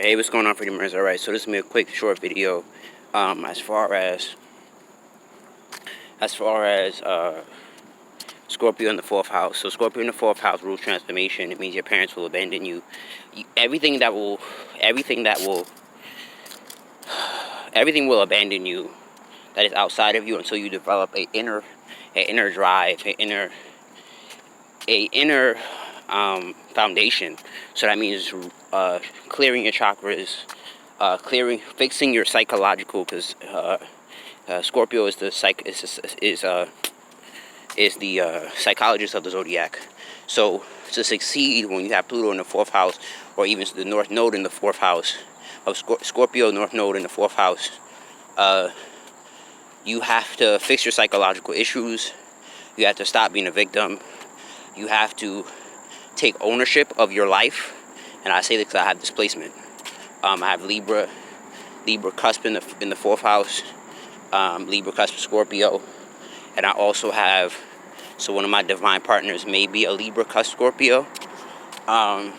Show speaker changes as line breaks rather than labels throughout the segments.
Alright, hey, what's going on, Freedomers? Alright, so this is going to be a quick, short video. As far as Scorpio in the 4th house. So Scorpio in the 4th house rules transformation. It means your parents will abandon you. Everything will abandon you that is outside of you until you develop an inner drive, an inner foundation. So that means clearing your chakras, fixing your psychological, because Scorpio is the psychologist of the zodiac. So to succeed when you have Pluto in the 4th house, or even the North Node in the 4th house of Scorpio, North Node in the 4th house, you have to fix your psychological issues. You have to stop being a victim. You have to take ownership of your life. And I say this because I have displacement. I have Libra cusp in the 4th house, Libra cusp Scorpio, and I also have, so one of my divine partners may be a Libra cusp Scorpio. When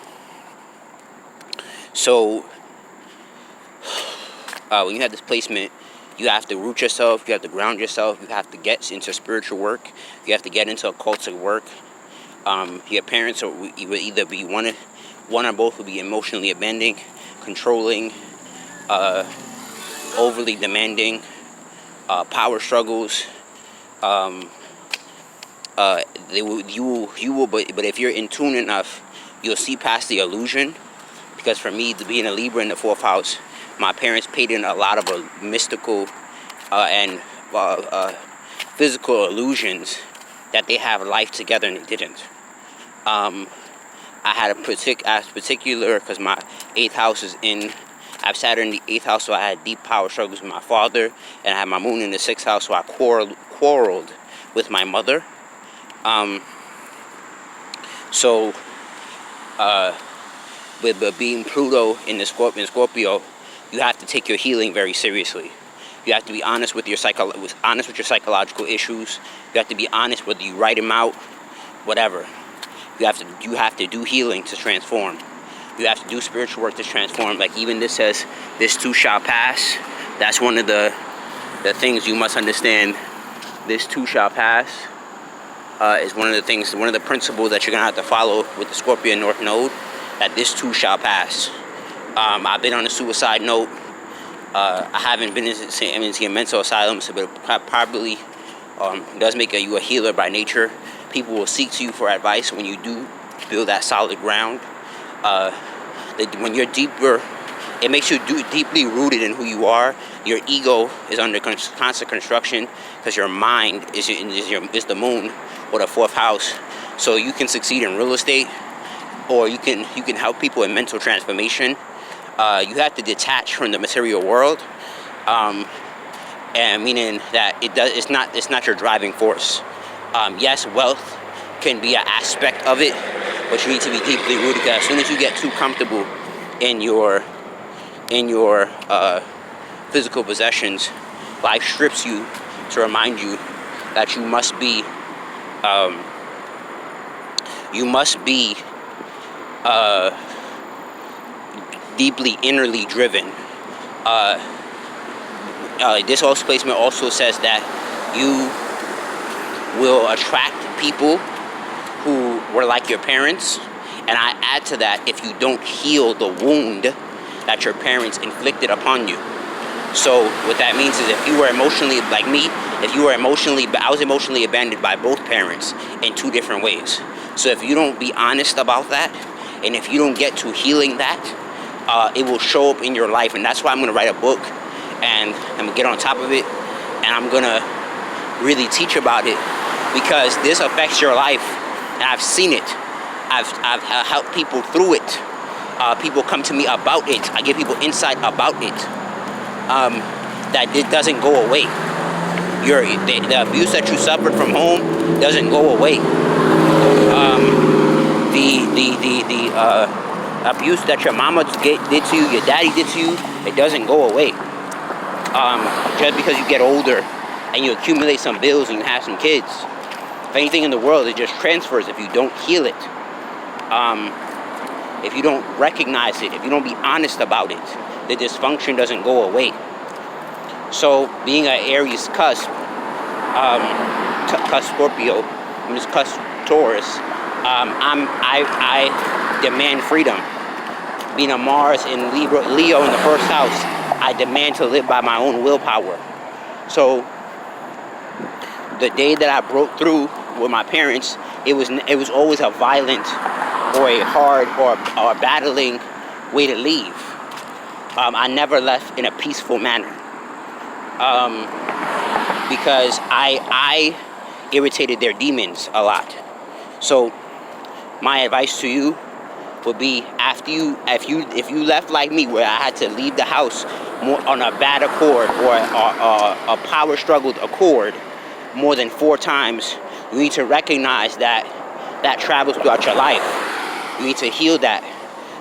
you have displacement, you have to root yourself, you have to ground yourself, you have to get into spiritual work, you have to get into occultic work. Your parents will either be one or both will be emotionally abandoned, controlling, overly demanding, power struggles. But if you're in tune enough, you'll see past the illusion. Because for me, to being a Libra in the 4th house, my parents paid in a lot of mystical and physical illusions that they have life together, and they didn't. I had a particular, because my 8th house is I have Saturn in the 8th house, so I had deep power struggles with my father, and I had my moon in the 6th house, so I quarreled with my mother. With being Pluto in the Scorpio, you have to take your healing very seriously. You have to be honest with your psychological issues. You have to be honest whether you write them out, whatever. You have to do healing to transform. You have to do spiritual work to transform. Like even this says, this too shall pass. That's one of the things you must understand. This too shall pass is one of the principles that you're gonna have to follow with the Scorpio North Node. That this too shall pass. I've been on a suicide note. I haven't been into a mental asylum, so it probably does make you a healer by nature. People will seek to you for advice when you do build that solid ground. When you're deeper, it makes you deeply rooted in who you are. Your ego is under constant construction because your mind is the moon or the 4th house. So you can succeed in real estate, or you can help people in mental transformation. You have to detach from the material world, and meaning that it's not your driving force. Yes, wealth can be an aspect of it, but you need to be deeply rooted. Because as soon as you get too comfortable in your physical possessions, life strips you to remind you that you must be deeply innerly driven. This house placement also says that you will attract people who were like your parents, and I add to that, if you don't heal the wound that your parents inflicted upon you. So what that means is, if you were emotionally like me, I was emotionally abandoned by both parents in 2 different ways. So if you don't be honest about that, and if you don't get to healing that, it will show up in your life. And that's why I'm going to write a book, and I'm going to get on top of it, and I'm going to really teach about it, because this affects your life, and I've seen it. I've helped people through it. People come to me about it. I give people insight about it. That it doesn't go away. The abuse that you suffered from home doesn't go away. The abuse that your mama did to you, your daddy did to you, it doesn't go away. Just because you get older and you accumulate some bills and you have some kids, if anything in the world, it just transfers if you don't heal it. if you don't recognize it, if you don't be honest about it, the dysfunction doesn't go away. So being an Aries cusp, cusp Scorpio, I'm just cusp Taurus, I demand freedom. Being a Mars in Leo in the first house, I demand to live by my own willpower. So the day that I broke through with my parents, it was always a violent or a hard or a battling way to leave. I never left in a peaceful manner, because I irritated their demons a lot. So my advice to you would be, if you left like me, where I had to leave the house more on a bad accord or a power struggled accord more than 4 times, you need to recognize that travels throughout your life. You need to heal that.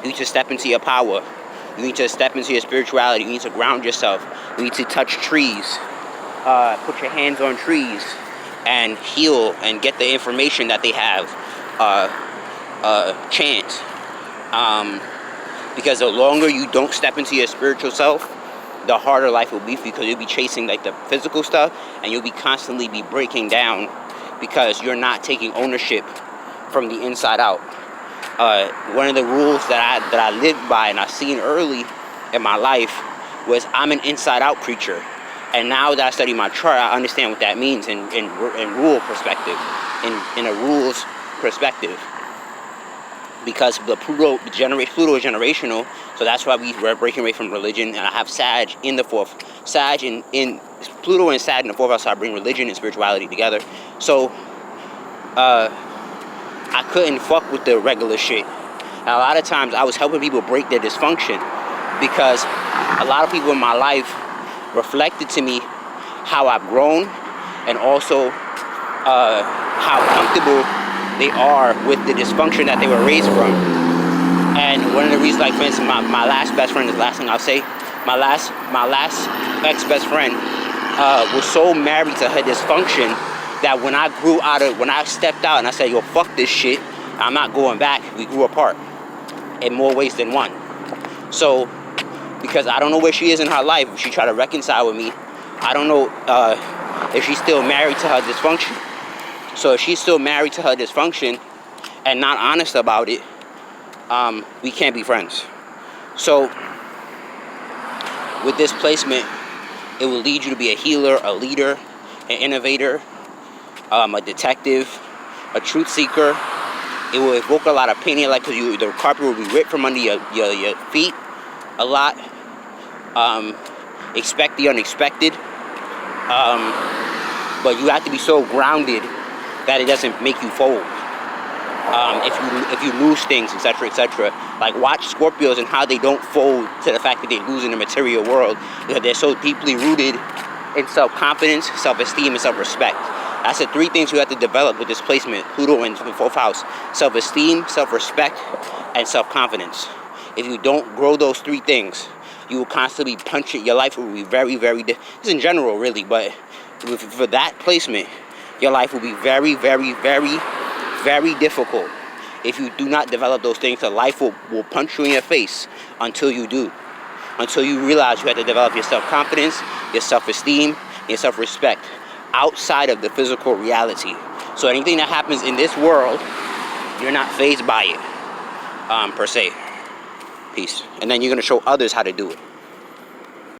You need to step into your power. You need to step into your spirituality. You need to ground yourself. You need to touch trees. Put your hands on trees and heal and get the information that they have. Chant. Because the longer you don't step into your spiritual self, the harder life will be for you, because you'll be chasing like the physical stuff, and you'll be constantly be breaking down because you're not taking ownership from the inside out. One of the rules that I lived by and I seen early in my life was I'm an inside out creature, and now that I study my chart, I understand what that means in rule perspective, in a rules perspective. Because the Pluto is generational, so that's why we're breaking away from religion. And I have Sag in the 4th. Sag in Pluto and Sag in the 4th house, so I bring religion and spirituality together. So I couldn't fuck with the regular shit. And a lot of times I was helping people break their dysfunction, because a lot of people in my life reflected to me how I've grown, and also how comfortable they are with the dysfunction that they were raised from. And one of the reasons, like for instance, my last best friend, is the last thing I'll say, my last ex-best friend was so married to her dysfunction that when I stepped out and I said, yo, fuck this shit, I'm not going back, we grew apart in more ways than one. So, because I don't know where she is in her life, if she tried to reconcile with me, I don't know if she's still married to her dysfunction. So if she's still married to her dysfunction and not honest about it, we can't be friends. So with this placement, it will lead you to be a healer, a leader, an innovator, a detective, a truth seeker. It will evoke a lot of pain in your life, because the carpet will be ripped from under your feet a lot. Expect the unexpected. But you have to be so grounded that it doesn't make you fold. If you lose things, etc., etc. Like, watch Scorpios and how they don't fold to the fact that they lose in the material world, because they're so deeply rooted in self-confidence, self-esteem, and self-respect. That's the 3 things you have to develop with this placement, Pluto in the 4th house: self-esteem, self-respect, and self-confidence. If you don't grow those 3 things, you will constantly punch it. Your life will be very, very. This is in general, really, but for that placement, your life will be very, very, very, very difficult if you do not develop those things. So life will punch you in your face until you do. Until you realize you have to develop your self-confidence, your self-esteem, your self-respect outside of the physical reality. So anything that happens in this world, you're not fazed by it, per se. Peace. And then you're going to show others how to do it.